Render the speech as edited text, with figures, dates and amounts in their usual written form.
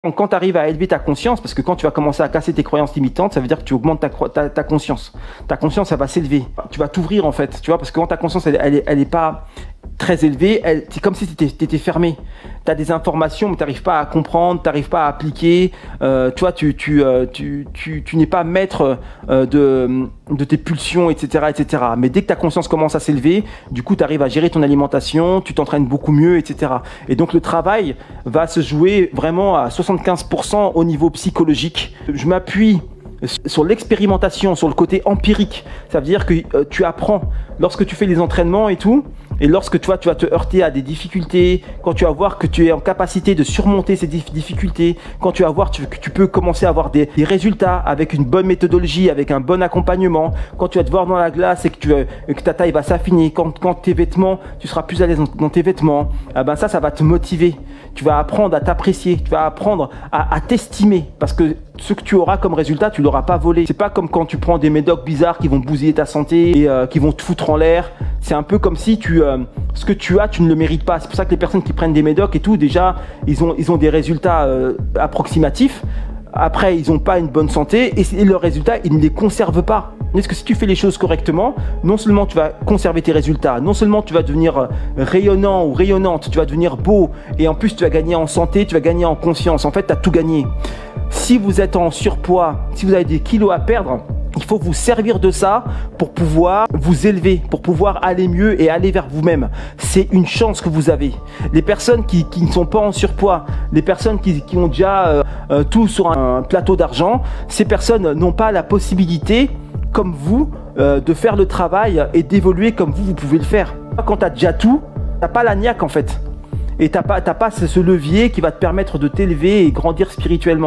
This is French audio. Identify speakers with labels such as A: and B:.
A: Quand tu arrives à élever ta conscience, parce que quand tu vas commencer à casser tes croyances limitantes, ça veut dire que tu augmentes ta conscience. Ta conscience, elle va s'élever. Tu vas t'ouvrir en fait, tu vois, parce que quand ta conscience, elle est pas très élevée, c'est comme si tu étais fermé. Tu as des informations, mais tu n'arrives pas à comprendre, tu n'arrives pas à appliquer. Tu vois, tu n'es pas maître de tes pulsions, etc., etc. Mais dès que ta conscience commence à s'élever, du coup, tu arrives à gérer ton alimentation, tu t'entraînes beaucoup mieux, etc. Et donc, le travail va se jouer vraiment à 75% au niveau psychologique. Je m'appuie sur l'expérimentation, sur le côté empirique. Ça veut dire que tu apprends lorsque tu fais les entraînements et tout. Et lorsque tu vas te heurter à des difficultés, quand tu vas voir que tu es en capacité de surmonter ces difficultés, quand tu vas voir que tu peux commencer à avoir des résultats avec une bonne méthodologie, avec un bon accompagnement, quand tu vas te voir dans la glace et que ta taille va s'affiner, quand tes vêtements, tu seras plus à l'aise dans tes vêtements, eh ben ça va te motiver. Tu vas apprendre à t'apprécier, tu vas apprendre à t'estimer, parce que ce que tu auras comme résultat, tu l'auras pas volé. C'est pas comme quand tu prends des médocs bizarres qui vont bousiller ta santé et qui vont te foutre en l'air. C'est un peu comme si ce que tu as, tu ne le mérites pas. C'est pour ça que les personnes qui prennent des médocs et tout, déjà, ils ont des résultats approximatifs. Après, ils n'ont pas une bonne santé et leurs résultats, ils ne les conservent pas. Est-ce que si tu fais les choses correctement, non seulement tu vas conserver tes résultats, non seulement tu vas devenir rayonnant ou rayonnante, tu vas devenir beau et en plus tu vas gagner en santé, tu vas gagner en conscience. En fait, tu as tout gagné. Si vous êtes en surpoids, si vous avez des kilos à perdre, il faut vous servir de ça pour pouvoir vous élever, pour pouvoir aller mieux et aller vers vous-même. C'est une chance que vous avez. Les personnes qui ne sont pas en surpoids, les personnes qui ont déjà tout sur un plateau d'argent, ces personnes n'ont pas la possibilité, comme vous, de faire le travail et d'évoluer comme vous pouvez le faire. Quand tu as déjà tout, tu n'as pas la niaque en fait. Et tu n'as pas ce levier qui va te permettre de t'élever et grandir spirituellement.